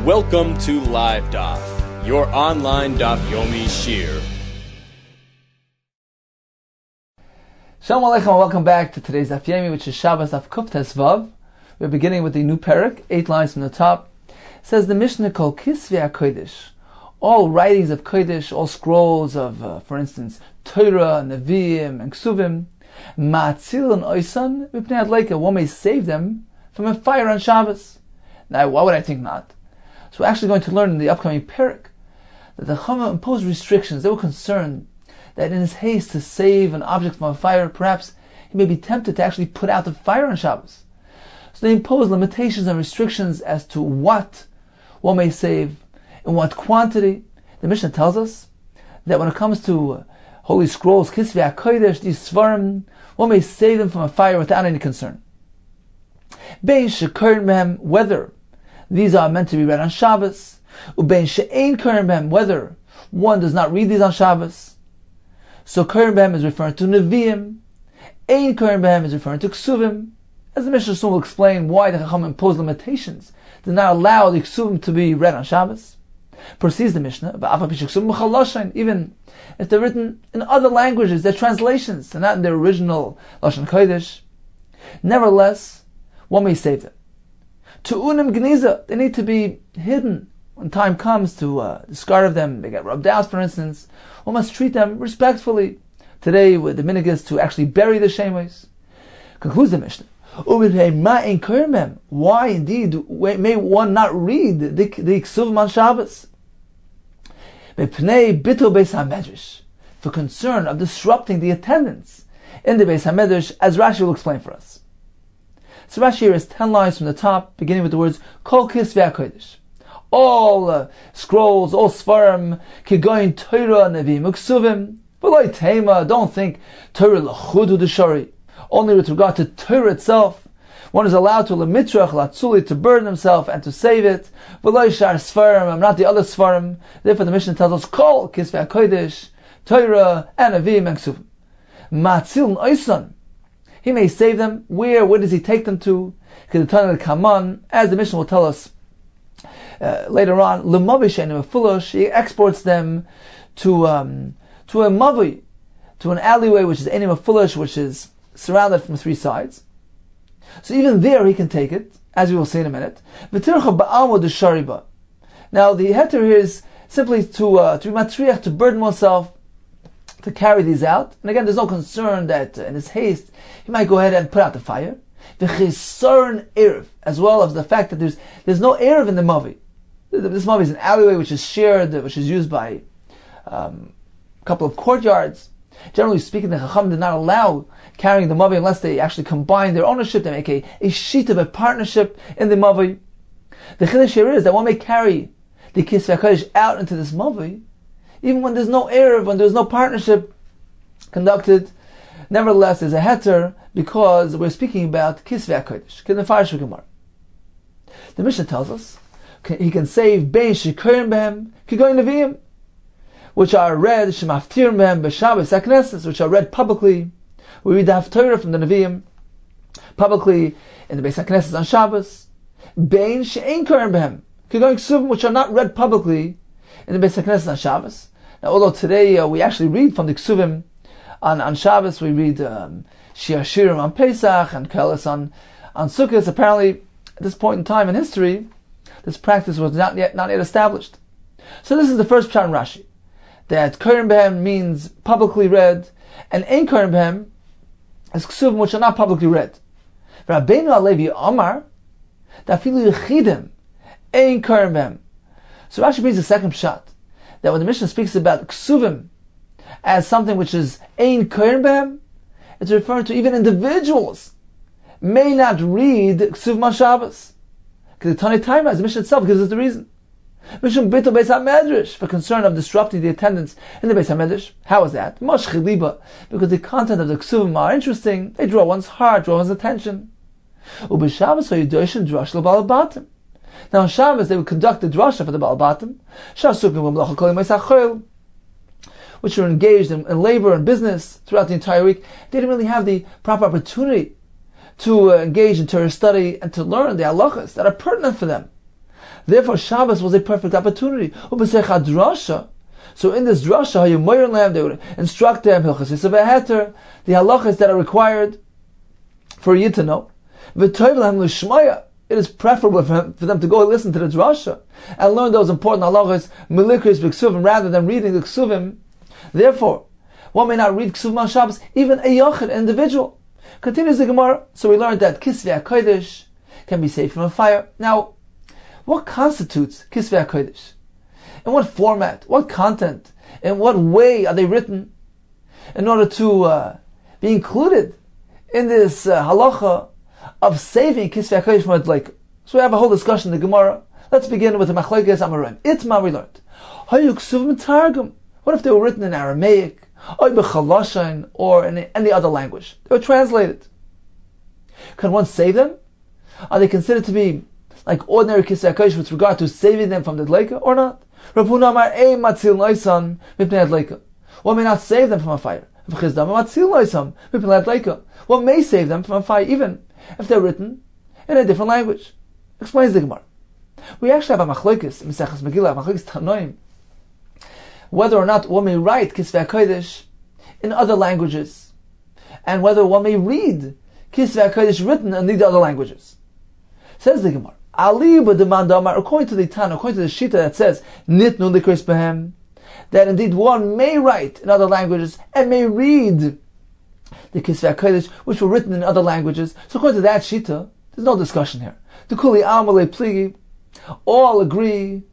Welcome to Live Daf, your online Daf Yomi Shiur. Shalom Aleichem and welcome back to today's Daf Yomi, which is Shabbos Daf Kuf Tes Vav. We're beginning with the new parak, 8 lines from the top. It says the Mishnah called Kisvei HaKodesh, all writings of Kodesh, all scrolls of, for instance, Torah, Nevi'im, and Ksuvim, Ma'atzil and Oisan, Mipnei Adleika, one may save them from a fire on Shabbos. Now, why would I think not? So we're actually going to learn in the upcoming parak that the Chama imposed restrictions. They were concerned that in his haste to save an object from a fire, perhaps he may be tempted to actually put out the fire on Shabbos. So they imposed limitations and restrictions as to what one may save, in what quantity. The Mishnah tells us that when it comes to holy scrolls, Kisvei HaKodesh, these Svarim, one may save them from a fire without any concern. Bein she'korin behem, whether these are meant to be read on Shabbos, ubein she'ein korin behem, whether one does not read these on Shabbos. So korin behem is referring to Nevi'im, ein korin behem is referring to Ksuvim. As the Mishnah soon will explain why the Chacham imposed limitations to not allow the Ksuvim to be read on Shabbos. Proceeds the Mishnah, even if they're written in other languages, they're translations, they're not in their original Lashon Kodesh. Nevertheless, one may save them. To unim gniza, they need to be hidden. When time comes to discard of them, they get rubbed out, for instance, one must treat them respectfully. Today, with the minhag is to actually bury the shemos. Concludes the Mishnah. Why indeed may one not read the Ksuvim on Shabbos? For concern of disrupting the attendance in the Beis HaMedrash, as Rashi will explain for us. So Rashi here is 10 lines from the top, beginning with the words Kol Kisvei HaKodesh. All scrolls, all Svarim, Kigoyin Torah, Nevi'im, Ksuvim. V'loi Tema, don't think Torah l'chudu d'shari. Only with regard to Torah itself, one is allowed to lemitrach latzuli, to burn himself and to save it. V'loi shar Svarim, not the other Svarim. Therefore the Mishnah tells us Kol Kisvei HaKodesh, Torah and Nevi'im and Ksuvim. Ma'atzil Oisan, he may save them. Where does he take them to? As the Mishnah will tell us later on, he exports them to a mavi, to an alleyway which is enim afulish, which is surrounded from 3 sides. So even there he can take it, as we will see in a minute. Now the heter here is simply to matriach, to burden oneself, to carry these out. And again, there's no concern that in his haste he might go ahead and put out the fire. The chisarn erev, as well as the fact that there's no erev in the mavi. This mavi is an alleyway which is shared, which is used by a couple of courtyards. Generally speaking, the Chacham did not allow carrying the mavi unless they actually combine their ownership. They make a sheet of a partnership in the mavi. The chiddush here is that one may carry the Kisvei HaKodesh out into this mavi, even when there's no erev, when there's no partnership conducted. Nevertheless, there's a heter, because we're speaking about Kisvei HaKodesh. The Mishnah tells us he can save bein she'korin behem kigoyin nevi'im, which are read shemaftirim behem b'Shabbos HaKnesses, which are read publicly. We read the Haftorah from the Nevi'im publicly in the Beis HaKnesses on Shabbos. Bein she'ein korin behem kigoyin Ksuvim, which are not read publicly in the Beis HaKnesses on Shabbos. Now, although today we actually read from the Ksuvim on Shabbos, we read Shiur on Pesach and Kelis on Sukkot. Apparently, at this point in time in history, this practice was not yet established. So this is the first pshat in Rashi, that korin behem means publicly read, and ein korin behem is Ksuvim which are not publicly read. Rabbeinu Alevi Amar dafilu yechidim ein korin behem. So Rashi brings the second pshat, that when the Mishnah speaks about Ksuvim as something which is ein korin behem, it's referring to even individuals may not read Ksuvim on Shabbos. Because the Tani Taima, as the Mishnah itself gives us the reason. Mishum bitul Beis HaMedrash, for concern of disrupting the attendance in the Beis HaMedrash. How is that? Mosh chiliba, because the content of the Ksuvim are interesting, they draw one's heart, draw one's attention. Ub'Shabbos ha'yidoshin drash l'Baal Batim. Now on Shabbos they would conduct the drasha for the Baal Batim, which were engaged in labor and business throughout the entire week. They didn't really have the proper opportunity to engage in Torah study and to learn the halachas that are pertinent for them. Therefore, Shabbos was a perfect opportunity. So in this drasha, they would instruct them the halachas that are required for you to know. It is preferable for them to go and listen to the drasha and learn those important halachas milikris b'ksuvim rather than reading the ksuvim. Therefore, one may not read ksuvim on Shabbos, even a yochid, an individual. Continues the Gemara. So we learned that kisvei hakodesh can be saved from a fire. Now, what constitutes kisvei hakodesh? In what format, what content, in what way are they written in order to be included in this halacha of saving kisvei hakodesh from a dleika? So we have a whole discussion in the Gemara. Let's begin with the machlokes amarim. Itma we learned. Hayu ksuvim targum. What if they were written in Aramaic, or in any other language? They were translated. Can one save them? Are they considered to be like ordinary kisvei hakodesh with regard to saving them from the dleika or not? Rav Huna amar ein matzil noisan mipnei dleika. One may not save them from a fire. One may save them from a fire even if they're written in a different language. Explains the Gemara. We actually have a machlokes, Mesechus Megillah, machlokes Tanoim, whether or not one may write kisvei hakodesh in other languages, and whether one may read kisvei hakodesh written in these other languages. Says the Gemara, according to the Tana, according to the Shita that says nitnu likros behem, that indeed one may write in other languages and may read the kisvei hakodesh which were written in other languages. So according to that Shita, there's no discussion here. The kuli amalei pligi, all agree.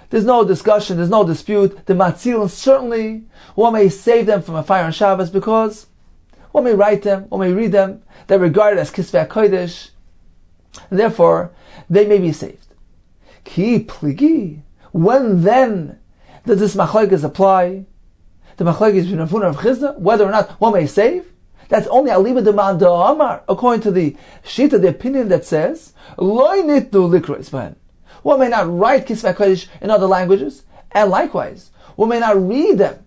There's no discussion, there's no dispute. The matzilin, certainly one may save them from a fire on Shabbos because one may write them, one may read them. They're regarded as kisvei hakodesh, and therefore they may be saved. Ki pligi. When then does this machlokes apply? The machlokes between Rav Huna and Rav Chizda, whether or not one may save? That's only aliba de man da amar, according to the shita, the opinion that says loy nitnu likros behem. One may not write kisvei hakodesh in other languages, and likewise, one may not read them.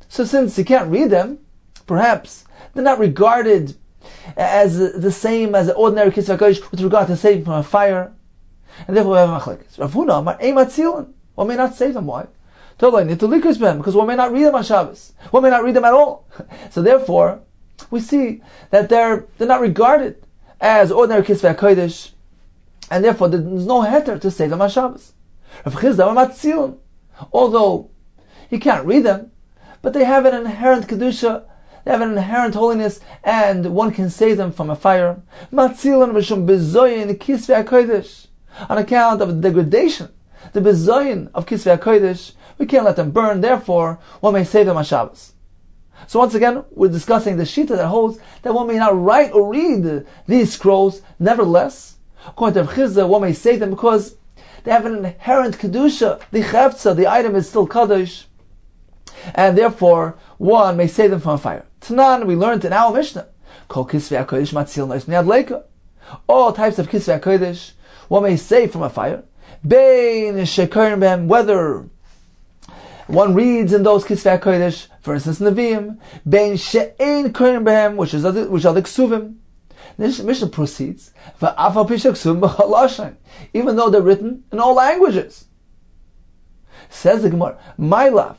So since you can't read them, perhaps they're not regarded as the same as the ordinary kisvei hakodesh with regard to saving from a fire, and therefore we have machlokes. Rav Huna amar ein matzilin. One may not save them. Why? Because one may not read them on Shabbos. One may not read them at all. So therefore, we see that they're not regarded as ordinary kisvei hakodesh, and therefore there's no heter to save them on Shabbos. Rav Chizda amar matzilin. Although he can't read them, but they have an inherent kedusha, they have an inherent holiness, and one can save them from a fire. Matzilin v'shum bezoyin kisvei hakodesh, on account of the degradation, the bezoyin of kisvei hakodesh, we can't let them burn. Therefore, one may save them on Shabbos. So once again, we're discussing the shita that holds that one may not write or read these scrolls. Nevertheless, according to Rav Chizda, one may save them because they have an inherent kedusha. The chefza, the item, is still kadosh, and therefore one may save them from a fire. Tanan, we learned in our Mishnah, kol kisvei hakodesh matzil nois miyad leika. All types of kisvei hakodesh one may save from a fire. Bein shekorim behem, whether one reads in those kisvei hakodesh, for instance, Nevi'im, bein she'ein korim behem, which are the ksuvim. The Mishnah proceeds, va'afal pi she'ksuvim b'chol lashon, even though they're written in all languages. Says the Gemara, my love,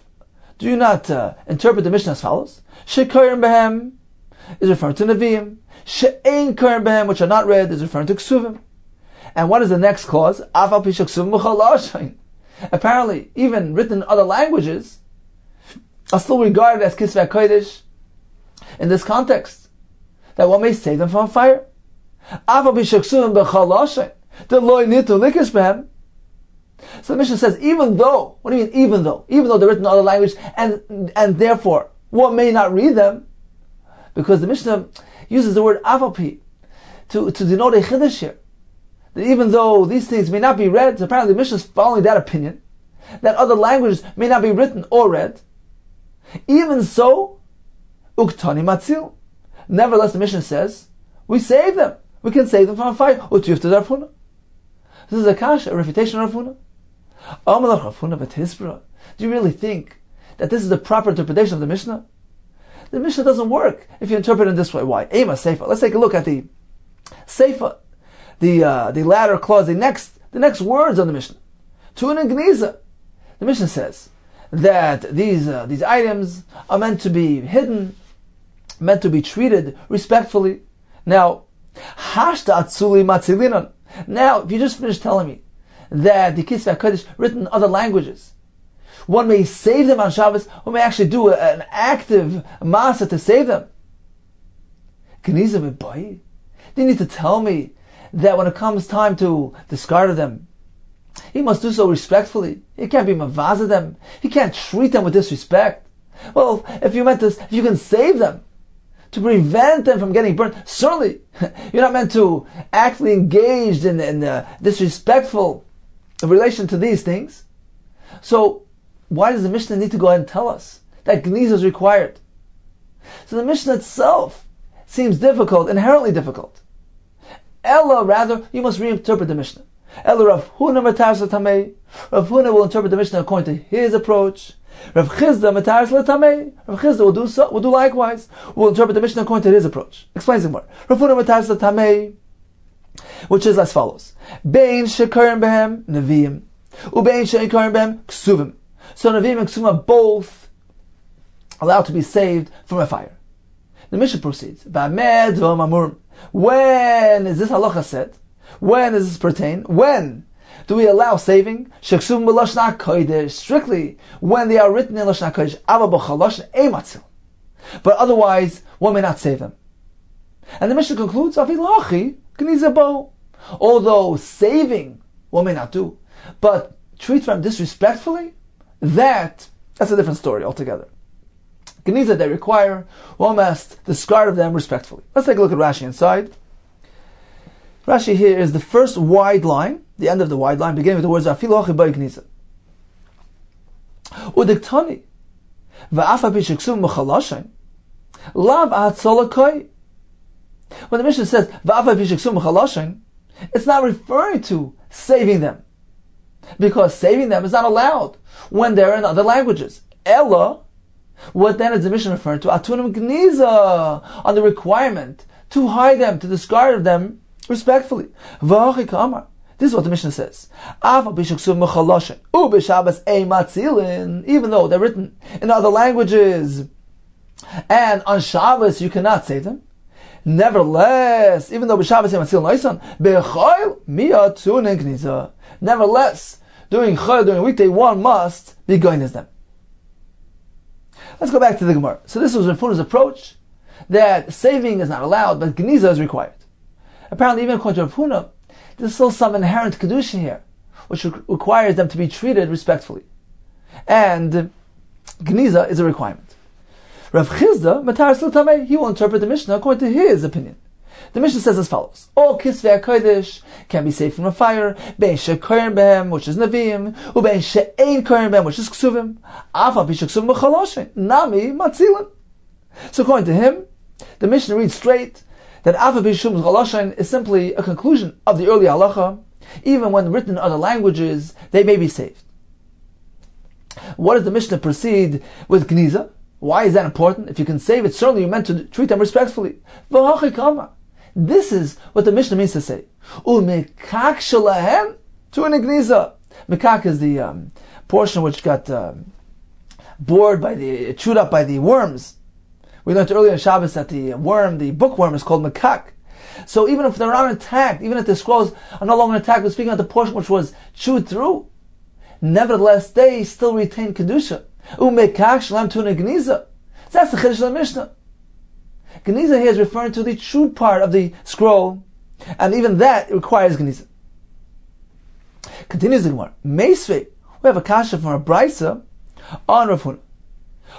do you not interpret the Mishnah as follows? She'korim behem is referring to Nevi'im. She'ein korim behem, which are not read, is referring to ksuvim. And what is the next clause? Afal pi she'ksuvim b'chol lashon. Apparently, even written in other languages are still regarded as kisvei hakodesh in this context, that one may save them from a fire. So the Mishnah says, even though, what do you mean even though? Even though they're written in other language, and therefore one may not read them, because the Mishnah uses the word avapi to denote a chiddush here. That even though these things may not be read, so apparently the Mishnah is following that opinion, that other languages may not be written or read. Even so, uktani matzil. Nevertheless, the Mishnah says, we save them. We can save them from a fire. Utiyuf to Rav Huna. This is a kasha, a refutation of Rav Huna. Amalach Rav Huna v'tisbra. Do you really think that this is the proper interpretation of the Mishnah? The Mishnah doesn't work if you interpret it in this way. Why? Ema Seifa. Let's take a look at the Seifa, the latter clause, the next the next words of the Mishnah. Tun and Gniza. The Mishnah says that these items are meant to be hidden, meant to be treated respectfully. Now, Hashta Atzuli Matzilinon. Now, if you just finished telling me that the Kisvei HaKodesh written in other languages, one may save them on Shabbos, one may actually do an active masa to save them. Gniza Mibai. Do you need to tell me that when it comes time to discard them, he must do so respectfully? He can't be mavaza them. He can't treat them with disrespect. Well, if you can save them to prevent them from getting burnt, certainly you're not meant to actively engage in disrespectful relation to these things. So why does the Mishnah need to go ahead and tell us that Gniza is required? So the Mishnah itself seems difficult, inherently difficult. Ella, rather, you must reinterpret the Mishnah. Ella Rav Huna Matar Tamei. Rav Huna will interpret the Mishnah according to his approach. Rav Chizda Matar Tamei. Rav Chizda will do likewise. Will interpret the Mishnah according to his approach. Explains it more. Rav Huna Matar Tamei, which is as follows: Bein Shekarim Behem Neviim, Ubein Shekarim Behem Ksuvim. So Neviim and Ksuvim are both allowed to be saved from a fire. The Mishnah proceeds. Ba'amed v'amamurim. When is this halacha said? When does this pertain? When do we allow saving? Sheksuvim b'lashon hakodesh. Strictly when they are written in lashon hakodesh. Ava b'chaloshin ematzil. But otherwise, one may not save them. And the Mishnah concludes, Afilachi gniza bo. Although saving one may not do, but treat them disrespectfully, that's a different story altogether. Gniza they require, one must discard of them respectfully. Let's take a look at Rashi inside. Rashi here is the first wide line, the end of the wide line, beginning with the words Afilu Achi Bai Gniza. Udiktani va'afa b'sheksuv m'chalashin lav atzolakoi. When the Mishnah says va'afa b'sheksuv m'chalashin, it's not referring to saving them, because saving them is not allowed when they're in other languages. Ella, what then is the Mishnah referring to? Atunim Gniza, on the requirement to hide them, to discard of them respectfully. This is what the Mishnah says. Even though they're written in other languages, and on Shabbos you cannot save them, nevertheless, even though b'Shabbos matzil noisan, b'chayil miyatunin Gniza. Nevertheless, during weekday, one must be going as them. Let's go back to the Gemara. So this was Rav Huna's approach, that saving is not allowed, but Gniza is required. Apparently, even according to Rav Huna, there's still some inherent kedusha here, which requires them to be treated respectfully. And Gniza is a requirement. Rav Chizda, Matar Tamei, he will interpret the Mishnah according to his opinion. The Mishnah says as follows: all Kisvei HaKodesh can be saved from a fire, Bein Shekorim Behem, which is Neviim, Ubein She'ein Korim Behem, which is Ksuvim, Afa B'Sheksuv M'chaloshin, Nami Matzilim. So according to him, the Mishnah reads straight that Afa B'Sheksuv M'chaloshin is simply a conclusion of the early halacha. Even when written in other languages, they may be saved. What does the Mishnah proceed with Gniza? Why is that important? If you can save it, certainly you're meant to treat them respectfully. This is what the Mishnah means to say. Umekak shalahem to an Gniza. Mekak is the portion which got chewed up by the worms. We learned earlier in Shabbos that the bookworm is called Mekak. So even if they're not attacked, even if the scrolls are no longer attacked, we're speaking of the portion which was chewed through, nevertheless they still retain Kedusha. Umekak shalahem to an Gniza. That's the Chiddush of the Mishnah. Gniza here is referring to the chewed part of the scroll, and even that requires Gniza. Continues the Gemara. Meisvei, we have a kasha from a brisa on Rav Huna.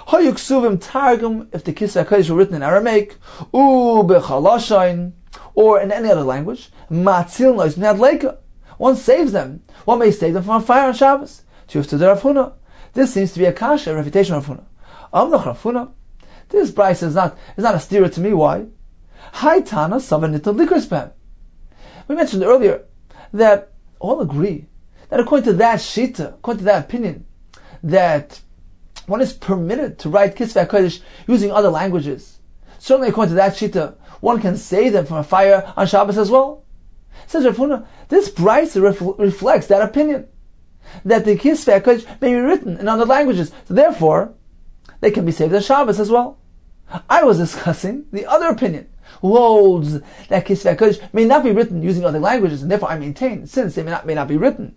Hayuksuvim targum, if the Kisvei HaKodesh were written in Aramaic, bechalashain, or in any other language, matzil nois leika. One saves them. One may save them from a fire on Shabbos. To the Rav Huna. This seems to be a kasha, a refutation of Rav Huna. Amnach Rav Huna. This price is not a steer to me. Why? Hi Tana Savanita Likrisbam. We mentioned earlier that all agree that according to that shita, according to that opinion, that one is permitted to write Kisvei HaKodesh using other languages. Certainly according to that shita, one can save them from a fire on Shabbos as well. Says Rav Huna, this brisa reflects that opinion, that the Kisvei HaKodesh may be written in other languages. So therefore, they can be saved as Shabbos as well. I was discussing the other opinion, who holds that Kisvei HaKodesh may not be written using other languages, and therefore I maintain, since they may not be written,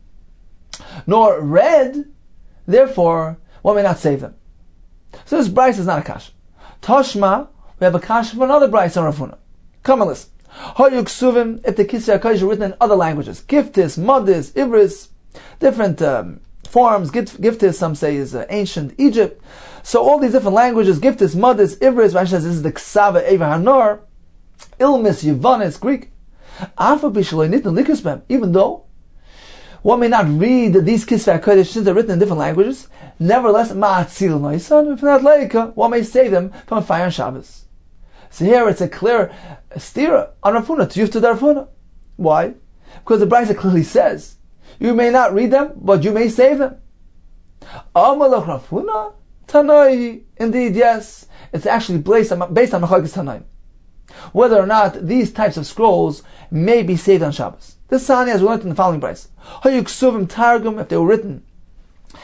nor read, therefore one may not save them. So this brisa is not a kasha. Toshma, we have a kasha for another brisa on Rav Huna. Come and listen. Hoyu ksuvim, if the Kisvei HaKodesh are written in other languages, Giftis, Modis, Ibris, different forms. Giftis, some say, is ancient Egypt. So all these different languages, Giftis, Modis, Ibris, Rashi says this is the Ksava Eva Hanor, Ilmis, Yavanis, Greek. Even though one may not read these Kisvei HaKodesh since they're written in different languages, nevertheless, one may save them from fire on Shabbos. So here it's a clear stira on Rav Huna, to use to Rav Huna. Why? Because the brisa clearly says, you may not read them, but you may save them. Amalach Rav Huna, Tanoi. Indeed, yes, it's actually based on Machlokas Tanaim, whether or not these types of scrolls may be saved on Shabbos. This Sani, as we learned in the following brisa, Hayuksuvim Targum, if they were written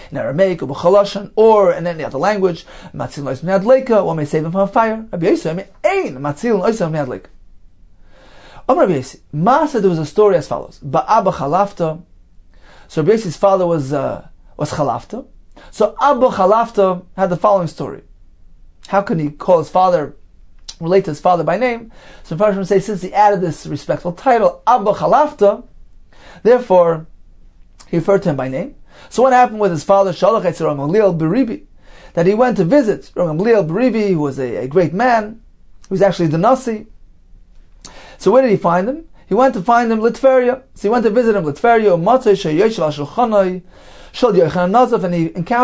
in Aramaic or B'Chaloshan or in any other language, Matzil Nois Mnei Adleika, one may save them from a fire. Rabbi Yosef, Ein Matzil Nois Mnei Adleika. Rabbi Yosef, Masa, there was a story as follows: Ba'Abba Chalafta. So Rabbi Yosef's father was Chalafta. So Abba Chalafta had the following story. How can he call his father, relate to his father by name? So Farshim say, since he added this respectful title, Abba Chalafta, therefore he referred to him by name. So what happened with his father, Shalach Etzer Rav Gamliel Beribi, that he went to visit Rav Gamliel Beribi, who was a great man, who was actually the Nasi. So where did he find him? He went to find him Litveria. So he went to visit him Litveria, Matzah Sheyoshev Al Shulchanai, Shal Yochanan Nazov, and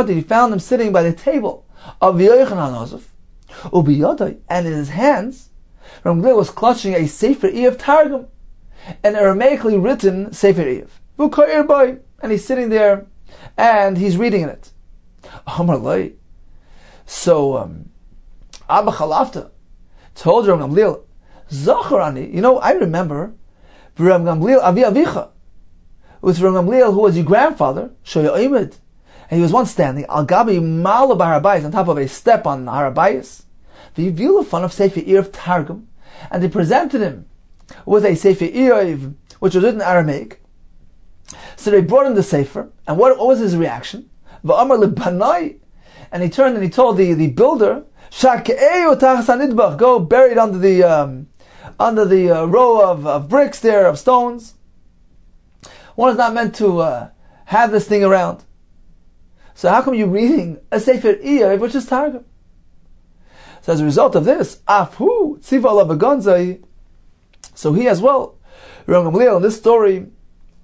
he found him sitting by the table of Yochanan Nazov, Ubiyadai, and in his hands, Rav Gamliel was clutching a Sefer Eiv Targum, an Aramaically written Sefer Eiv. V'koyer boy, and he's sitting there, and he's reading in it. Amar Loi. So Abba Chalafta told Rav Gamliel, Zacharani, I remember Rav Gamliel Avi Avicha, with Rav Gamliel, who was your grandfather, Shoya Oimid, and he was once standing Al Gabi Malo Barabayis, on top of a step on Harabayis, the fun of Sefer Eiv Targum, and they presented him with a Sefer Eiv, which was written in Aramaic. So they brought him the Sefer, and what was his reaction? V'amar lebanai, and he turned and he told the builder, Shak'eu tachas hanidbach, go bury it under the row of bricks there, of stones. One is not meant to have this thing around. So how come you're reading a Sefer Eiv, which is Targum? So as a result of this, Afhu tziva alav v'gonzai, so he as well, Rav Gamliel, in this story,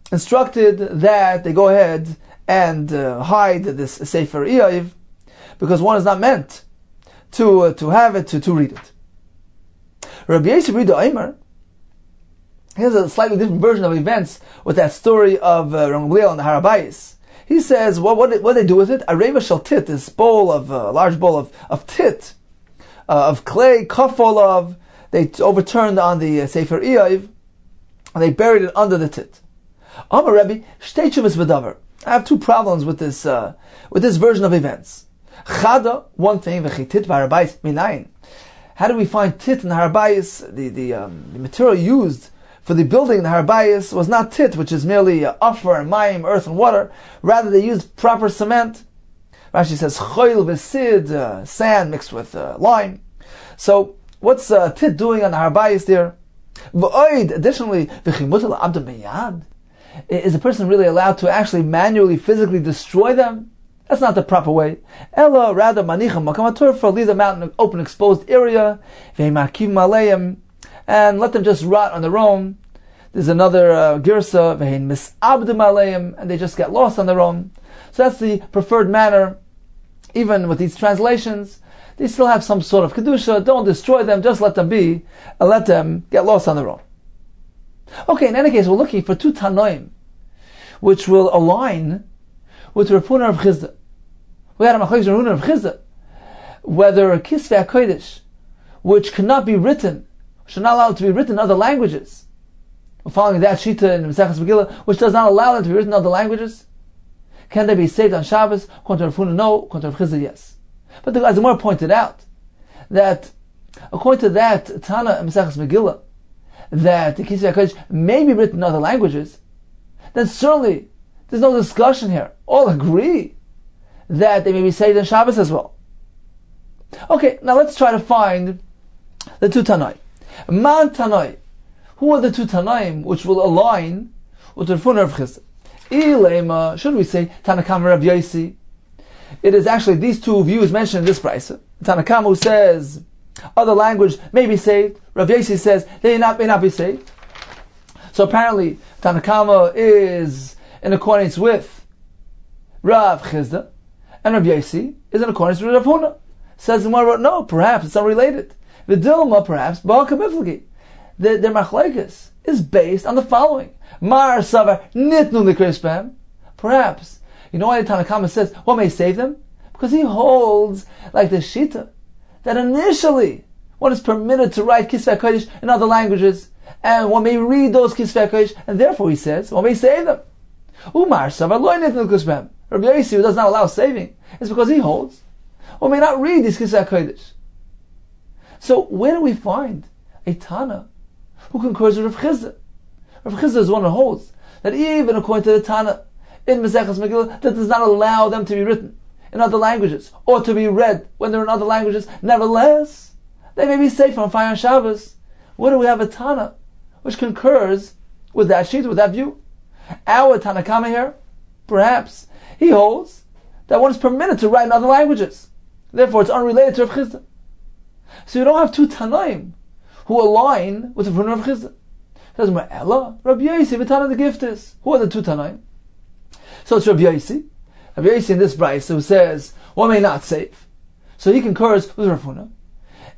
instructed that they go ahead and hide this Sefer Eiv, because one is not meant to have it, to read it. Rabbi Yosef Rida Eimer, here's a slightly different version of events with that story of Rav Gamliel and the Harabayis. He says, what they do with it? Areva shel tit, this bowl of large bowl of tit, of clay, kafol of, they overturned on the Sefer Eiv, and they buried it under the tit. Amar Rebbe, shtei tshuvas v'davar. I have two problems with this version of events. Chada, one thing, v'chitit v'harabayis minayin. How do we find tit in the harabayis? The material used for the building in the harabayis was not tit, which is merely afar and mayim, earth and water. Rather, they used proper cement. Rashi says choil v'sid, sand mixed with lime. So, what's tit doing on the harabayis there? V'oid, additionally, v'chimutal abdam b'yad. Is a person really allowed to actually manually, physically destroy them? That's not the proper way. Ella, rather, manicham makam haturfa, leave them out in an open, exposed area, ve'markiv maleim, and let them just rot on their own. There's another girsa, ve'hin misabdim aleim, and they just get lost on their own. So that's the preferred manner. Even with these translations, they still have some sort of kedusha. Don't destroy them, just let them be, and let them get lost on their own. Okay, in any case, we're looking for two Tanoim, which will align with Rav Huna of Chisda. We had a Machlokes Rav Huna of Chisda, whether a Kisvei HaKodesh, which cannot be written, should not allow it to be written in other languages, following that Shita in Maseches Megillah, which does not allow them to be written in other languages? Can they be saved on Shabbos? According to Rav Huna, no. According to Rav Chizda, yes. But as the Gemara pointed out, that according to that Tana in Maseches Megillah, that the Kisvei HaKodesh may be written in other languages, then certainly there's no discussion here. All agree that they may be saved on Shabbos as well. Okay, now let's try to find the two Tanai. Man Tanai. Who are the two Tanaim which will align with the Rav Huna Rav Chizda? Ilema, should we say Tanakama Rav Yosi? It is actually these two views mentioned in this brisa. Tanakama who says other language may be saved. Rav Yosi says they may not be saved. So apparently Tanakama is in accordance with Rav Chizda, and Rav Yosi is in accordance with Rav Huna. Says the Gemara, no, perhaps it's unrelated. Vidilma, perhaps, Ba'al their machlekes is based on the following. Mar Savar Nitnu Likrispam. Perhaps. You know why the Tanakama says, what may save them? Because he holds, like the Shita, that initially one is permitted to write Kisvei HaKodesh in other languages, and one may read those Kisvei HaKodesh, and therefore he says, one may save them. Umar Savar Lo Nitnu Likrispam. Rabbi Yosi, who does not allow saving, is because he holds, one may not read these Kisvei HaKodesh. So where do we find a Tana who concurs with Rav Chizda? Rav Chizda is one who holds that even according to the Tana in Maseches Megillah, that does not allow them to be written in other languages or to be read when they're in other languages. Nevertheless, they may be safe from fire on Shabbos. Where do we have a Tana which concurs with that sheet, with that view? Our Tanakama here, perhaps, he holds that one is permitted to write in other languages. Therefore, it's unrelated to Rav Chizda. So you don't have two Tanaim who align with the Rav Huna Rav Chizda. Says Ella, Rabbi Yosi, V'Tana the Giftis. Who are the two Tanaim? So it's Rabbi Yosi. Rabbi Yosi in this brayso who says one may not save. So he concurs with Rav Huna.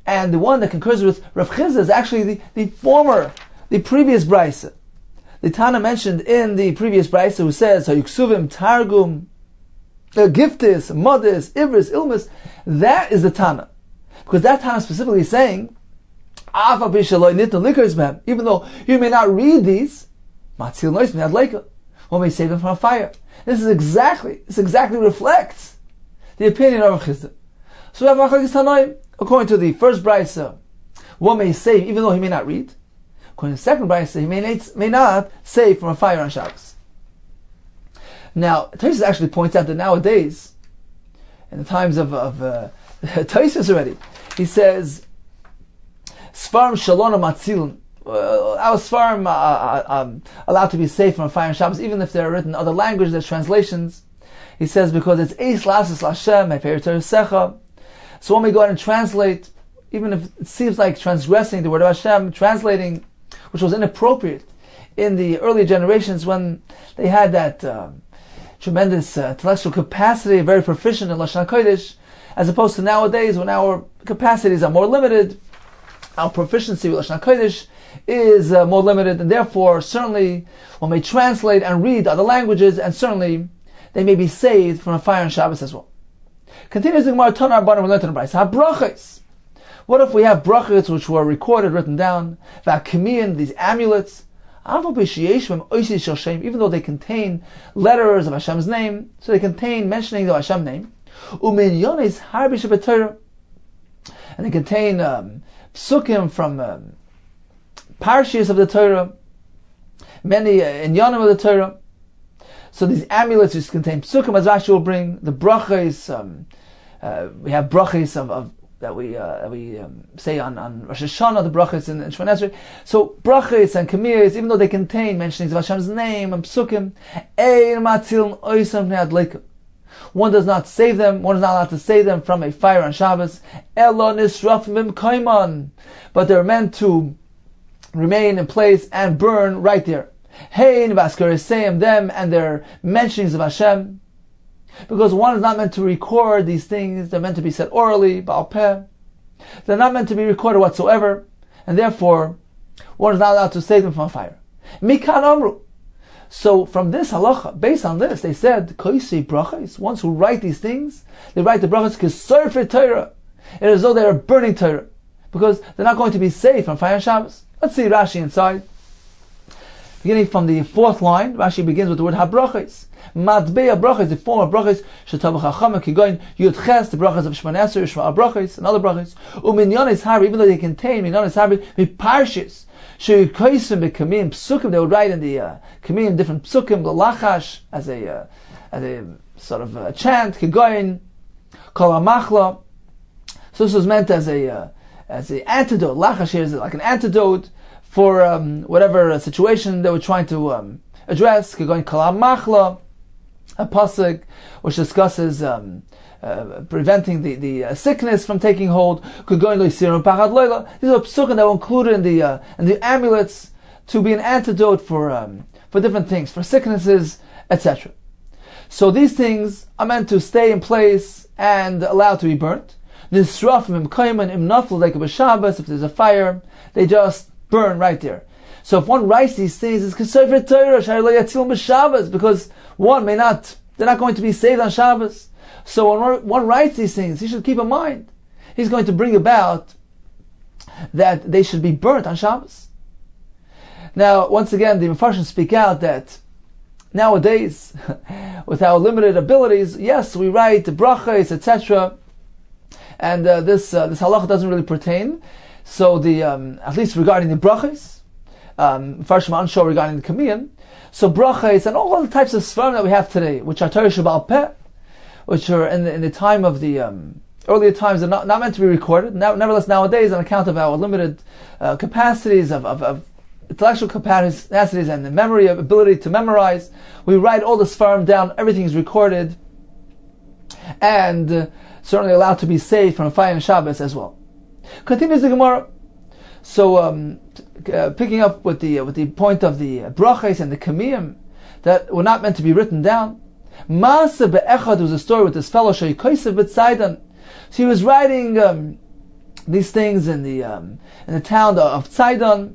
And the one that concurs with Rav Chizda is actually the previous brayso. The Tana mentioned in the previous brayso who says Hayuksuvim Targum Giftis, Modis, Ibris, Ilmis. That is the Tana. Because that Tana specifically is saying, even though you may not read these, one may save them from a fire. This exactly reflects the opinion of Rav Chizda. So we have Machlekes Tanaim. According to the first brayso, one may save even though he may not read. According to the second brayso, he may not save from a fire on Shabbos. Now, Tosfos actually points out that nowadays, in the times of Tosfos already, he says, Svarim Shalom Matzilin. Our Svarim are allowed to be safe from a fire on Shabbos, even if they're written in other languages, there's translations. He says because it's Eis Lasis Lashem, Secha. So when we go ahead and translate, even if it seems like transgressing the word of Hashem, translating, which was inappropriate in the early generations when they had that tremendous intellectual capacity, very proficient in Lashon HaKodesh, as opposed to nowadays when our capacities are more limited, our proficiency with Lashon HaKodesh is more limited, and therefore certainly one may translate and read other languages, and certainly they may be saved from a fire on Shabbos as well. Continues the Gemara, Tanar Rabbanan, we learned in the Brayso, HaBrachos. What if we have brachos which were recorded, written down, V'Akimiyan, these amulets, even though they contain letters of Hashem's name, so they contain mentioning of Hashem's name, and they contain psukim from parshiyos of the Torah, many inyanim of the Torah. So these amulets just contain psukim, as Rashi will bring the brachos. We have brachos of that we say on Rosh Hashanah, the brachos in Shemona Esrei. So brachos and kamiyos, even though they contain mentionings of Hashem's name and psukim, one does not save them. One is not allowed to save them from a fire on Shabbos. But they're meant to remain in place and burn right there. Them and their mentionings of Hashem. Because one is not meant to record these things, they're meant to be said orally, ba'al peh. They're not meant to be recorded whatsoever, and therefore, one is not allowed to save them from fire. Mikan amru. So from this halacha, based on this, they said, koisi brachos, ones who write these things, they write the brachos k'sorfei Torah. It is as though they are burning Torah, because they're not going to be saved from fire on Shabbos. Let's see Rashi inside. beginning from the fourth line, Rashi begins with the word habrachos. Matbei brachos, the form of brachos, shetabach hachama kigoyin yud ches, the brachos of Shemona Esrei, Yishma brachos, and other brachos. Uminyanis harbi, even though they contain minyanis harbi, miparshis, sheikoisim bekamim psukim. They would write in the kamim different psukim, the lachash as a sort of a chant, kigoyin kol hamachla. So this was meant as a antidote. Lachash here is like an antidote for whatever situation they were trying to address. Kigoyin kol hamachla, a pasuk which discusses preventing the sickness from taking hold. These are psukim that were included in the amulets to be an antidote for different things, for sicknesses, etc. So these things are meant to stay in place and allowed to be burnt. Nisrafim imkayman imnafl, like a Shabbos, if there's a fire, they just burn right there. So if one writes these things, it's considered Shabbos, because they're not going to be saved on Shabbos. So when one writes these things, he should keep in mind, he's going to bring about that they should be burnt on Shabbos. Now, once again, the Mefarshim speak out that nowadays, with our limited abilities, yes, we write brachos, etc., and this halacha doesn't really pertain. So at least regarding the brachos, Mefarshim are unsure regarding the kamiyim. So brachos and all the types of sfarim that we have today, which are Torah Sheba'al Peh, which are in the time of the earlier times, are not meant to be recorded. Nevertheless, nowadays, on account of our limited capacities of intellectual capacities and the memory of ability to memorize, we write all the sfarim down. Everything is recorded, and certainly allowed to be saved from fire and Shabbos as well. Continues the Gemara. So picking up with the point of the brachos and the kamiyim that were not meant to be written down. Maaseh be'echad was a story with this fellow sheikosev b'tzaidan. So he was writing these things in the town of Tzaidan,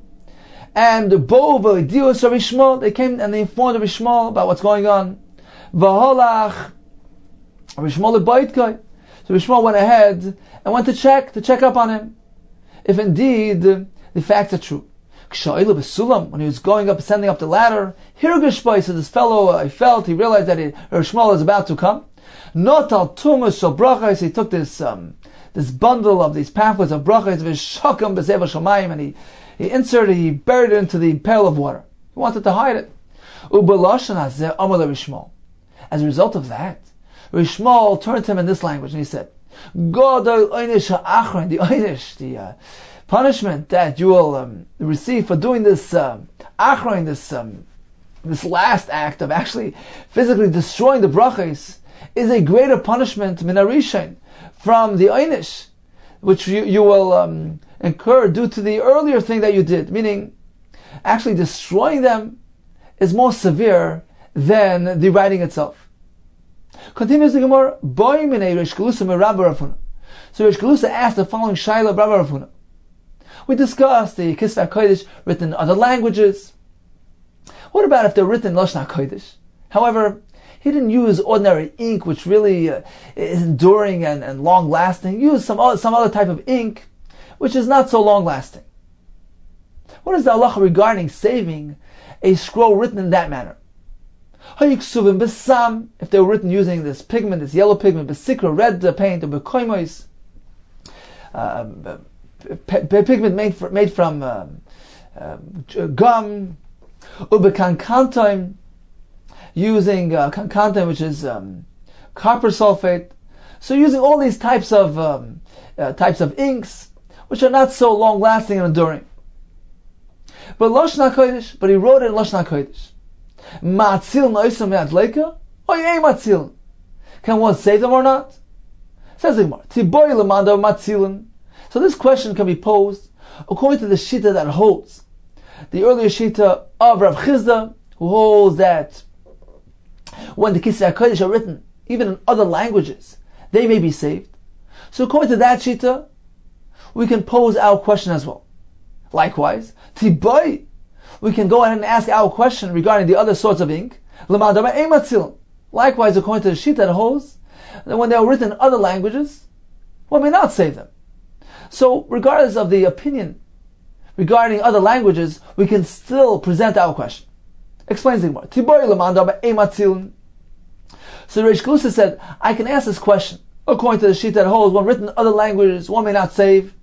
and bo v'dius Rabbi Shmuel, they came and they informed Rabbi Shmuel about what's going on. V'holach Rabbi Shmuel le'boitkai. So Rabbi Shmuel went ahead and went to check up on him, if indeed the facts are true. When he was ascending up the ladder, Hirgishbai, so this fellow he realized that Rabbi Shmuel is about to come. Not al tumas shel brachos, he took this bundle of these pamphlets of brachos, v'shakam b'zeva shamayim, and he buried it into the pail of water. He wanted to hide it. U'b'lashon hazeh amar Rabbi Shmuel. As a result of that, Rabbi Shmuel turned to him in this language and he said, Godol einish ha'achron, the einish, the punishment that you will receive for doing this achron, this last act of actually physically destroying the brachos, is a greater punishment min harishain, from the einish, which you will incur due to the earlier thing that you did. Meaning, actually destroying them is more severe than the writing itself. Continues the Gemara, boy minei Reish Galusa me Rabbi Rafuna. So Reish Galusa asked the following shaila of Rabbi Rafuna. We discussed the Kisvei HaKodesh written in other languages. What about if they're written in Lashon HaKodesh? However, he didn't use ordinary ink, which really is enduring and long-lasting. He used some other type of ink, which is not so long-lasting. What is the halacha regarding saving a scroll written in that manner? If they were written using this pigment, this yellow pigment, besikra, red paint, or bekoimos, pigment made from gum, ubekankantim, using kankantim, which is copper sulfate. So using all these types of inks, which are not so long-lasting and enduring. But Lashon HaKodesh, he wrote it in Lashon HaKodesh. Ma'atzil noisam me'adleika, or yei matzil. Can one save them or not? Says the Gemara, Tiboy lemanda matzilin. So this question can be posed according to the shita that holds, the earlier shita of Rav Chizda, who holds that when the Kisvei HaKodesh are written, even in other languages, they may be saved. So according to that shita, we can pose our question as well. Likewise, Tiboy, we can go ahead and ask our question regarding the other sorts of ink. Likewise, according to the sheet that holds that when they are written in other languages, one may not save them. So, regardless of the opinion regarding other languages, we can still present our question. Explains the Gemara. So Reish Galusa said, I can ask this question. According to the sheet that holds, when written in other languages, one may not save.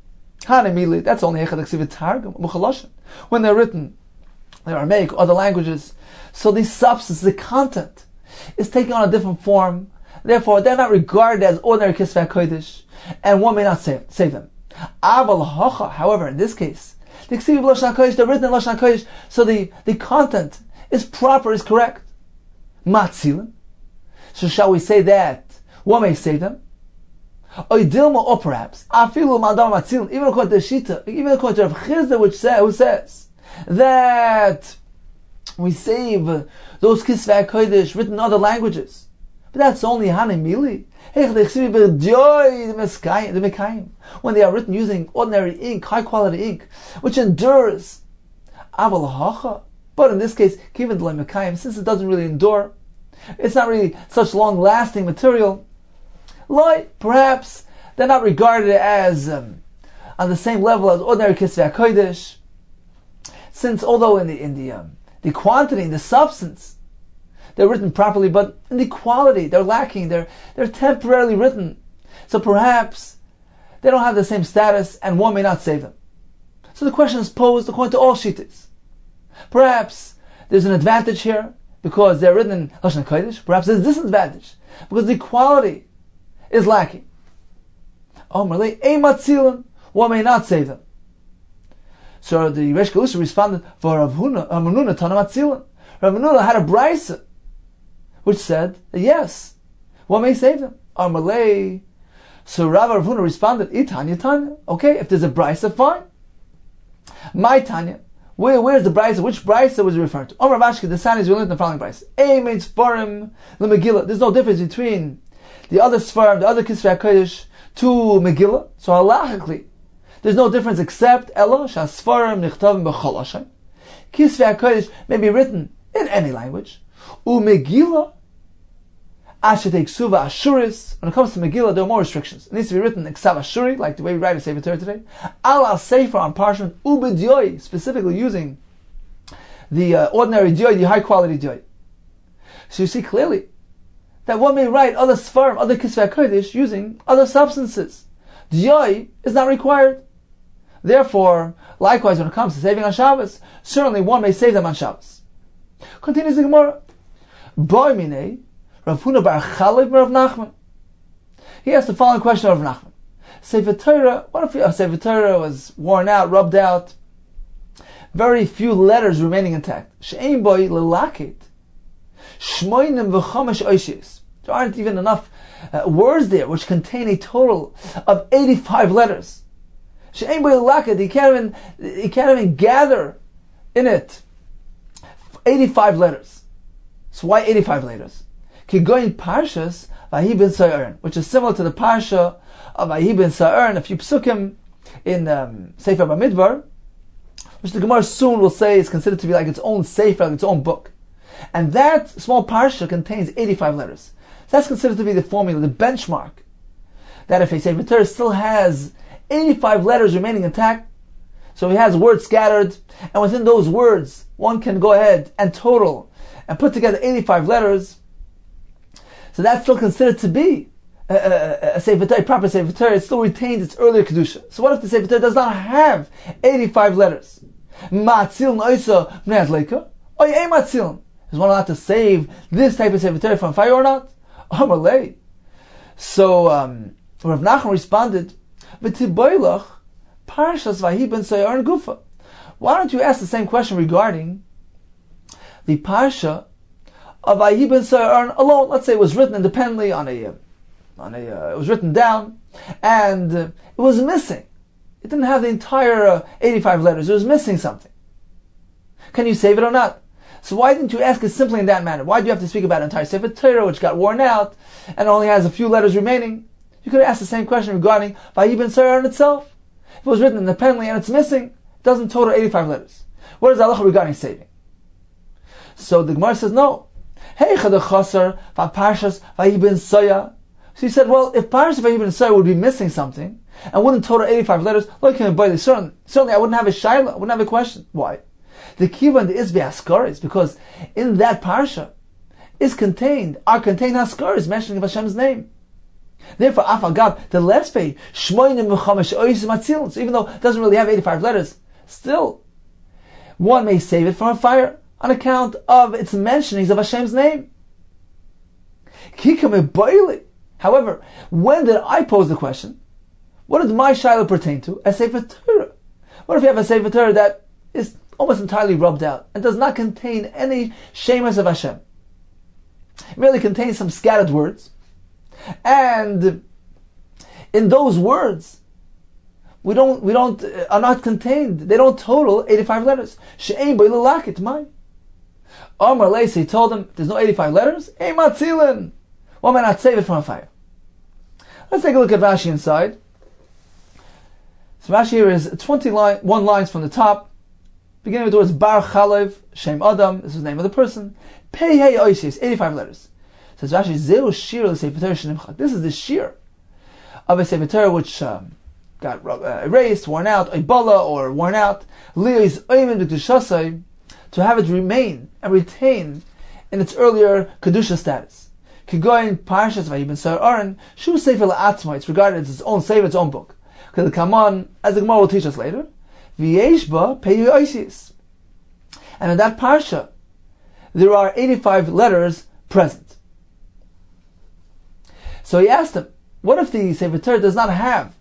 That's only when they're written in Aramaic, other languages. So the substance, the content, is taking on a different form. Therefore, they're not regarded as ordinary kisvei kodesh, and one may not save them. However, in this case, they're written in Lashon HaKodesh, so the content is proper, is correct. Matzilin. So shall we say that one may save them? Or perhaps, even according to the Shita, even according to Rav Chizda, who says that we save those kisvei kodesh written in other languages. But that's only Hanimili. When they are written using ordinary ink, high quality ink, which endures. But in this case, since it doesn't really endure, it's not really such long lasting material, perhaps they're not regarded as on the same level as ordinary kisvei kodesh. Since although in the quantity, in the substance, they're written properly, but in the quality, they're lacking. They're temporarily written. So perhaps they don't have the same status, and one may not save them. So the question is posed according to all shittas. Perhaps there's an advantage here because they're written in Lashon HaKodesh. Perhaps there's a disadvantage because the quality is lacking. One may not save them. So the Reish Galusa responded, for Rav Huna Tana Matzilin. Rav Huna had a brisa which said that yes, one may save them. Amalei. So Rav Huna responded, Tanya. Okay, if there's a brisa, fine. My Tanya. Where's the brisa? Which brisa was it referring to? Rav Ashki, the Sanis, we learned the following brisa. Means Sfarim Megillah. There's no difference between the other Sfarim, the other Kisvei HaKodesh, to Megillah. So halachically, there's no difference except Ella Shasfarim Nichtavim B'chol Hashem. Kisvei HaKodesh may be written in any language. Megillah Ashet Eksuva Ashuris. When it comes to Megillah, there are more restrictions. It needs to be written in Ksav Ashuri, like the way we write a Sefer Torah today. Al Sefer on parchment. Ubedioy, specifically using the ordinary dioy, the high quality dioy. So you see clearly that one may write other Sfarim, other Kisvei HaKodesh using other substances. Dioy is not required. Therefore, likewise, when it comes to saving on Shabbos, certainly one may save them on Shabbos. Continues the Gemara. Boy minei, Rav Huna bar Chalev Rav Nachman. He asked the following question of Rav Nachman. Sefer Torah, what if a Sefer Torah was worn out, rubbed out, very few letters remaining intact? She'ein boy lelakit. Shmoinim v'chomesh oishis. There aren't even enough words there which contain a total of 85 letters. She'ein boy lelakit. He can't even gather in it 85 letters. So why 85 letters? Kigoyin Parshas Vahi ben Sa'ern, which is similar to the Parsha of Vahi ben Sa'ern, a few psukim in Sefer Bamidbar, which the Gemara soon will say is considered to be like its own Sefer, like its own book. And that small Parsha contains 85 letters. So that's considered to be the formula, the benchmark, that if a Sefer Torah still has 85 letters remaining intact, so he has words scattered, and within those words, one can go ahead and total and put together 85 letters, so that's still considered to be a Sefer Torah, proper Sefer Torah. It still retains its earlier Kedusha. So what if the Sefer Torah does not have 85 letters? Ma'atzilin oisa b'nei adleika, or ye'ei ma'atzilin. Is one allowed to save this type of Sefer Torah from fire or not? Amalei. So Rav Nachman responded, V'tiboilach Parshas Vahi ben Sa'ern Gufa. Why don't you ask the same question regarding the Parsha of Vahi ben Sa'ern alone? Let's say it was written independently it was written down, and it was missing. It didn't have the entire 85 letters. It was missing something. Can you save it or not? So why didn't you ask it simply in that manner? Why do you have to speak about an entire Sefer Torah which got worn out and only has a few letters remaining? You could ask the same question regarding Vahi ben Sa'ern itself. If it was written independently and it's missing, it doesn't total 85 letters. What is the halacha regarding saving? So the Gemara says no. Hey, chadachasar v'parshas Vahi ben Sa'ya. So he said, well, if Parshas Vahi ben Sa'ya would be missing something and wouldn't total 85 letters, certainly I wouldn't have a shaila, I wouldn't have a question. Why? The kivan the is be'askaris, because in that parsha are contained haskaris mentioning of Hashem's name. Therefore, afagav the lespe shmoinim v'chamesh oisim atzilin. So even though it doesn't really have 85 letters, still one may save it from a fire on account of its mentionings of Hashem's name. However, when did I pose the question? What did my shiloh pertain to? A Sefer Torah. What if you have a Sefer Torah that is almost entirely rubbed out and does not contain any shemas of Hashem? It merely contains some scattered words, and in those words, are not contained. They don't total 85 letters. She'ein boi lelakit mai. Omar Leisi told him, there's no 85 letters. Ein matzilin. One may not save it from a fire. Let's take a look at Rashi inside. So Rashi here is 21 lines from the top, beginning with the words Bar Chalev, Shem Adam, this is the name of the person. Pei Hei Oishis, 85 letters. Says Rashi, Zeu Shiur l'Sefer Torah shenimchak. This is the Shiur of a Sefer Torah which got erased, worn out, Oibala, or worn out. Li'ois Oimen B'Kedushasai, to have it remain and retain in its earlier Kedusha status. Kigoyin Parshas Vayibin Sar Aaron, Shu Sefer La'atzma, it's regarded as its own sefer, its own book. Because the Kaman, as the Gemara will teach us later, V'yeshba Peyu Oisis. And in that Parsha, there are 85 letters present. So he asked him, what if the Sefer Torah does not have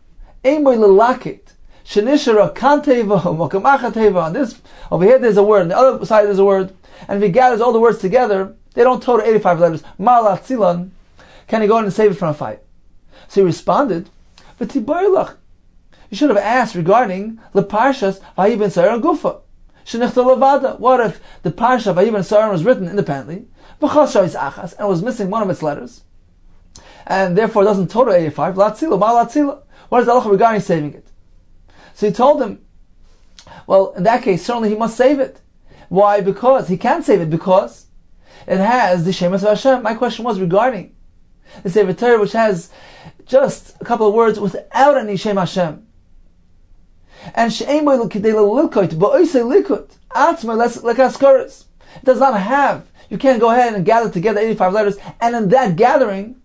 Eimoy Lelakit, Shenishara Kanteva, Mokamachateva, on this, over here there's a word, on the other side there's a word, and if he gathers all the words together, they don't total 85 letters. Ma'alat Tzilan, can he go in and save it from a fight? So he responded, V'tiboylach, you should have asked regarding the Parshas Vayibin Sa'ar Gufa. Shenichta Levada. What if the Parsha Vayibin Sa'ar was written independently, V'chas Achas, and was missing one of its letters, and therefore it doesn't total 85, Latzila, Ma'alatzila. What is the halacha regarding saving it? So he told him, well, in that case, certainly he must save it. Why? Because he can't save it because it has the Shemas of Hashem. My question was regarding the Sefer Torah, which has just a couple of words without any Shem Hashem. And it does not have, you can't go ahead and gather together 85 letters, and in that gathering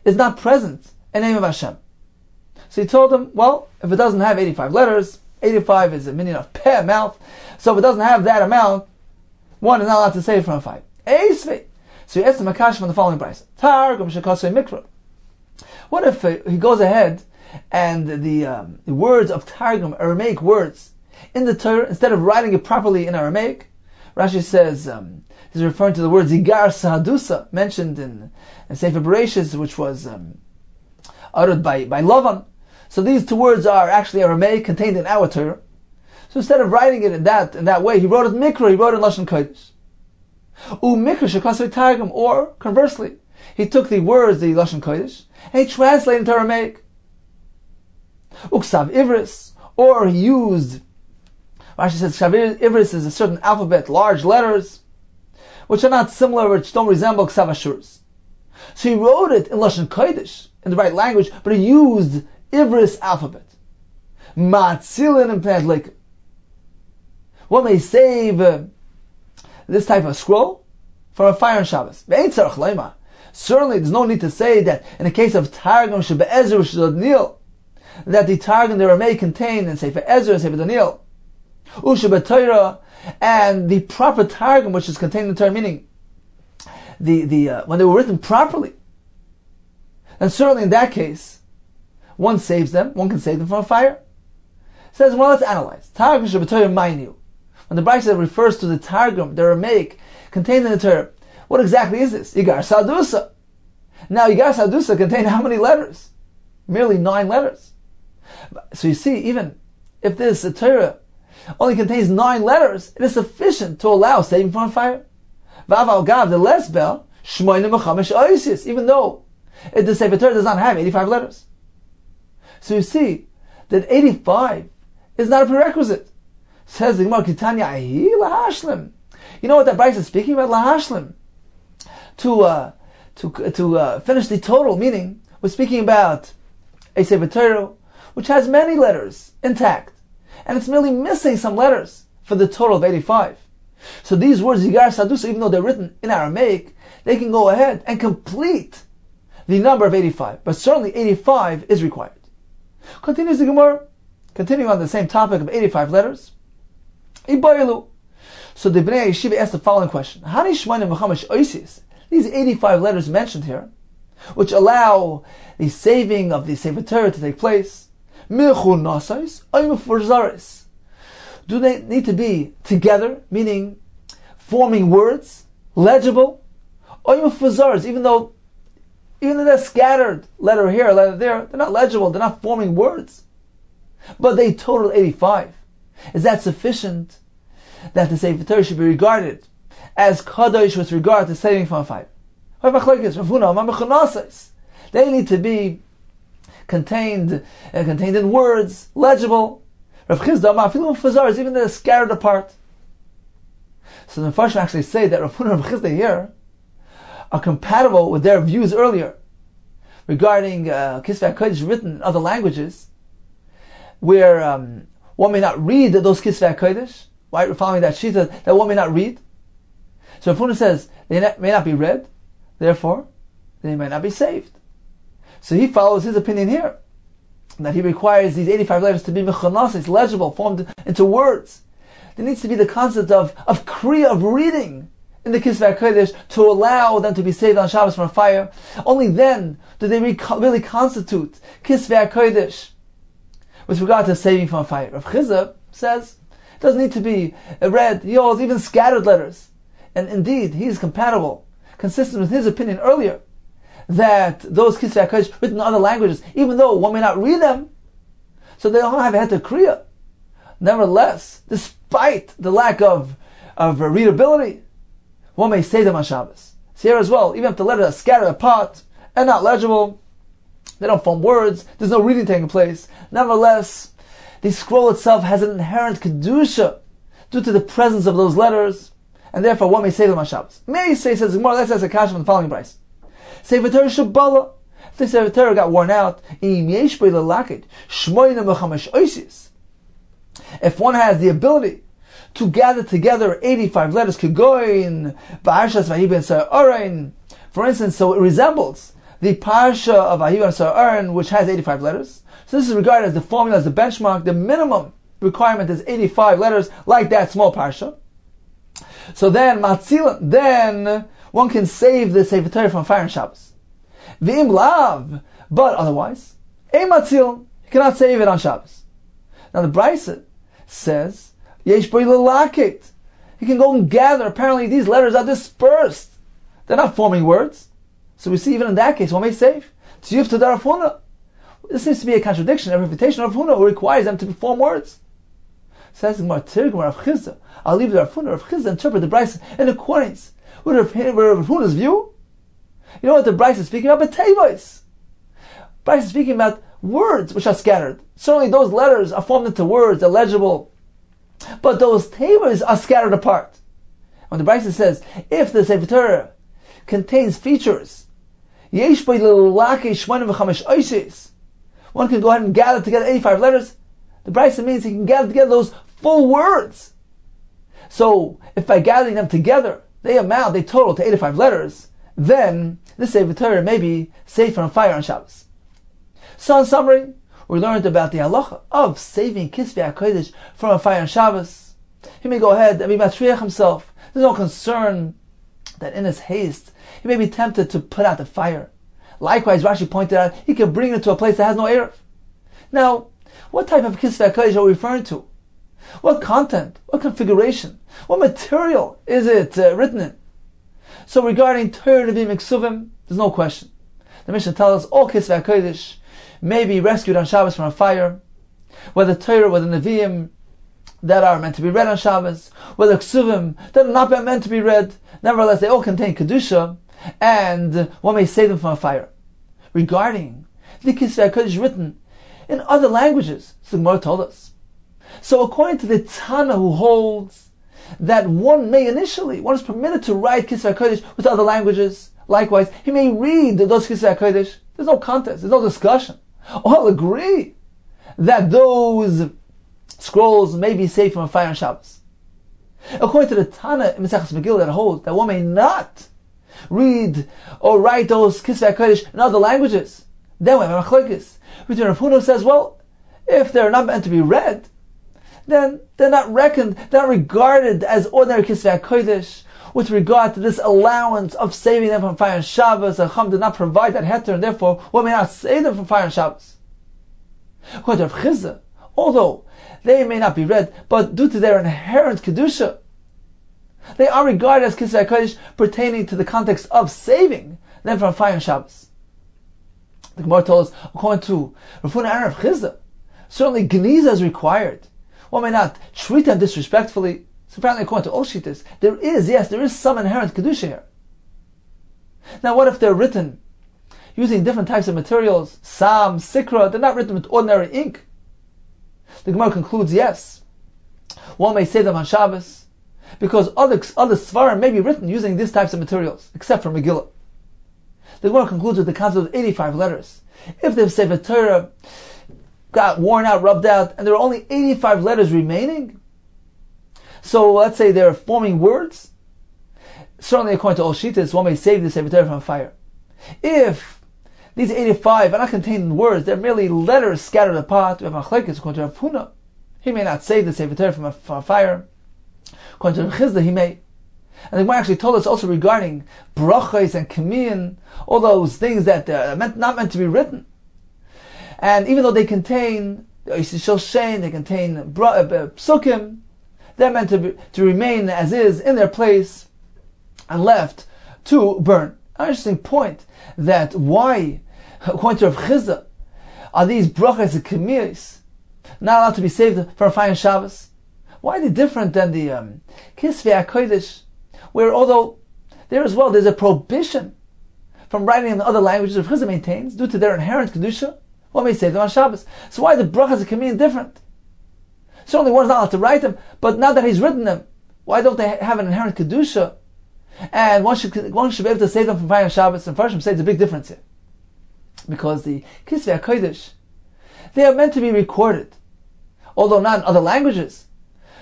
is not present a name of Hashem. So he told him, well, if it doesn't have 85 letters, 85 is a meaning of peh, mouth, so if it doesn't have that amount, one is not allowed to save it from a fight. So he asked him a kasha from the following price. What if he goes ahead and the words of Targum, Aramaic words, in the Torah, instead of writing it properly in Aramaic, Rashi says, he's referring to the word Zigar Sahadusa, mentioned in Sefer Bereshis, which was uttered by Lavan. So these two words are actually Aramaic, contained in our Torah. So instead of writing it in that way, he wrote it Mikra, he wrote it in Lashon Kodesh. Mikra shekasei Targum, or conversely, he took the words, the Lashon Kodesh, and he translated into Aramaic. Uksav Ivris, or he used, Rashi says, Ksav Ivris is a certain alphabet, large letters, which are not similar, which don't resemble Ksav Ashur's. So he wrote it in Lashon Kodesh, in the right language, but he used Ivris alphabet. Matzilin and Pnei. One may save this type of scroll from a fire on Shabbos. Certainly, there's no need to say that in the case of Targum Shebe'ezer Shadnil, that the Targum there may contain in Sefer Ezra and Sefer Daniel, Torah, and the proper Targum which is contained in the Torah, meaning when they were written properly, then certainly in that case, one saves them, one can save them from a fire. It says, well, let's analyze. Targum Shebe'Torah Mainu. When the Brisa refers to the Targum, the Aramaic, contained in the Torah, what exactly is this? Yigar Sadusa. Now, Yigar Sadusa contained how many letters? Merely 9 letters. So you see, even if this Torah only contains 9 letters, it is sufficient to allow saving from a fire. Vav Gav, the Lesbel, Shmoyne Mechamesh Oisis, even though the Sefer Torah does not have 85 letters. So you see that 85 is not a prerequisite. Says the Gemara, Kitanya Ahi Lahashlim. You know what that Brisa is speaking about? Lahashlim. To finish the total, meaning we're speaking about a Sefer Torah which has many letters intact, and it's merely missing some letters for the total of 85. So these words, Yigar Sadusa, even though they're written in Aramaic, they can go ahead and complete the number of 85. But certainly 85 is required. Continues the Gemara, continuing on the same topic of 85 letters. Ibayilu. So the Bnei Yeshiva asked the following question. These 85 letters mentioned here, which allow the saving of the Sefer Torah to take place, do they need to be together, meaning forming words, legible, even though they're scattered, letter here, letter there, they're not legible, they're not forming words, but they total 85. Is that sufficient that the Sefer Torah should be regarded as kadosh with regard to saving from a fire? They need to be contained in words, legible. Rav Chisda, even though they're scattered apart. So the Mepharshim actually say that Rav Huna and Rav Chisda here are compatible with their views earlier regarding Kisvei HaKodesh written in other languages, where one may not read those Kisvei HaKodesh, right? We're following that shita that one may not read. So Rav Huna says they may not be read, therefore they may not be saved. So he follows his opinion here, that he requires these 85 letters to be mechonasis, legible, formed into words. There needs to be the concept of kriya, of reading in the Kisvei HaKodesh to allow them to be saved on Shabbos from a fire. Only then do they really constitute Kisvei HaKodesh with regard to saving from a fire. Rav Chisda says it doesn't need to be read. He holds even scattered letters. And indeed, he is compatible, consistent with his opinion earlier, that those Kisvei HaKodesh written in other languages, even though one may not read them, so they don't have a heter kriya. Nevertheless, despite the lack of readability, one may say them on Shabbos. So here as well, even if the letters are scattered apart and not legible, they don't form words, there's no reading taking place, nevertheless, the scroll itself has an inherent kedusha due to the presence of those letters, and therefore one may say them on Shabbos. May say, says Gemara, let's ask a kasha from the following price. Sefer Torah Shabbalah. If the Sefer Torah got worn out, if one has the ability to gather together 85 letters, for instance, so it resembles the Parsha of Vahiben Sa'aron, which has 85 letters. So this is regarded as the formula, as the benchmark. The minimum requirement is 85 letters, like that small Parsha. So then, then one can save the Sefer Torah from fire on Shabbos. V'im lav, but otherwise, ein matzil, you cannot save it on Shabbos. Now the Brisa says, yesh bo lelakit, you can go and gather. Apparently these letters are dispersed. They're not forming words. So we see even in that case, one may save. Tziyuf to Rav Huna. This seems to be a contradiction, a refutation of Rav Huna, who requires them to form words. Says the Gemara, Tirgum Rav Chisda. I'll leave the Rav Huna. Rav Chisda interpret the Brisa in accordance with Rav Huna's view. You know what the Brisa is speaking about? B'teivos. Brisa is speaking about words which are scattered. Certainly those letters are formed into words, they're legible. But those teivos are scattered apart. When the Brisa says, if the Sefer Torah contains features, one can go ahead and gather together 85 letters. The Brisa means he can gather together those full words. So, if by gathering them together, they total to 85 letters, then the Sefer Torah may be saved from fire on Shabbos. So in summary, we learned about the halacha of saving Kisvei HaKodesh from a fire on Shabbos. He may go ahead and be matriach himself. There's no concern that in his haste, he may be tempted to put out the fire. Likewise, Rashi pointed out, he can bring it to a place that has no eruv. Now, what type of Kisvei HaKodesh are we referring to? What content? What configuration? What material is it written in? So regarding Torah Nevi'im Ksuvim, there's no question. The Mishnah tells us all Kisvei HaKodesh may be rescued on Shabbos from a fire, whether Torah, whether Nevi'im that are meant to be read on Shabbos, whether Ksuvim that are not meant to be read. Nevertheless, they all contain Kedusha, and one may save them from a fire. Regarding the Kisvei HaKodesh written in other languages, so the Gemara told us. So according to the Tana who holds that one is permitted to write Kisvei HaKodesh with other languages, likewise, he may read those Kisvei HaKodesh. There's no contest, there's no discussion. All agree that those scrolls may be saved from a fire on Shabbos. According to the Tana in Maseches Megillah that holds that one may not read or write those Kisvei HaKodesh in other languages, then we have a machlokes between Rav Huna, who says, well, if they're not meant to be read, then they're not reckoned, they're not regarded as ordinary Kisvei HaKodesh with regard to this allowance of saving them from fire on Shabbos. The Chacham did not provide that heter, and therefore one may not save them from fire on Shabbos. According to Rav Chizda, although they may not be read, but due to their inherent Kedusha, they are regarded as Kisvei HaKodesh pertaining to the context of saving them from fire on Shabbos. The Gemara told us, according to Rav Huna and Rav Chizda, certainly Geniza is required. One may not treat them disrespectfully. So apparently, according to all Shittas, there is some inherent Kedusha here. Now, what if they're written using different types of materials, Sam, Sikra, they're not written with ordinary ink? The Gemara concludes, yes, one may save them on Shabbos, because other Svarim may be written using these types of materials, except for Megillah. The Gemara concludes with the concept of 85 letters. If the Sefer Torah got worn out, rubbed out, and there are only 85 letters remaining, so let's say they're forming words, certainly according to all Shittas, one may save the Sefer Torah from fire. If these 85 are not contained in words, they're merely letters scattered apart, we have machlokes according to Rav Huna. He may not save the Sefer Torah from fire. According to Rav Chizda, he may. And the Gemara actually told us also regarding brachos and kamian, all those things that are not meant to be written. And even though they contain Shoshen, they contain psukim, they're meant to remain as is in their place and left to burn. An interesting point that why, according to Rav Chizda, are these brachos and kamiyos not allowed to be saved from fire on Shabbos? Why are they different than the Kisvei HaKodesh, where although there as well there's a prohibition from writing in other languages, Rav Chizda maintains, due to their inherent kedusha, one may save them on Shabbos. So why are the brachas and kamiyim different? Certainly one is not allowed to write them, but now that he's written them, why don't they have an inherent kedusha? And one should be able to save them from fire on Shabbos. And Farshim say it's a big difference here, because the Kisvei HaKodesh, they are meant to be recorded, although not in other languages,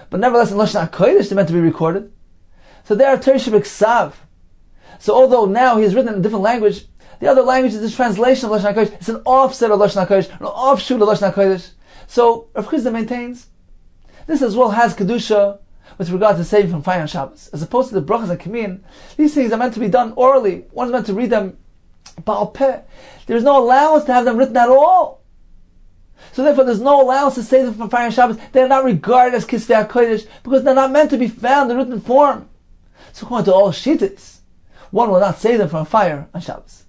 but nevertheless in Lashon HaKodesh they're meant to be recorded. So they are Torah Shebeksav. So although now he has written in a different language, the other language is a translation of Lashon HaKodesh. It's an offset of Lashon HaKodesh, an offshoot of Lashon HaKodesh. So Rav Chizda maintains this as well has kedusha with regard to saving from fire on Shabbos, as opposed to the brachas and kamiyim. These things are meant to be done orally. One is meant to read them ba'al peh. There is no allowance to have them written at all. So therefore, there's no allowance to save them from fire on Shabbos. They are not regarded as Kisvei HaKodesh because they're not meant to be found in written form. So according to all Shittas, one will not save them from fire on Shabbos.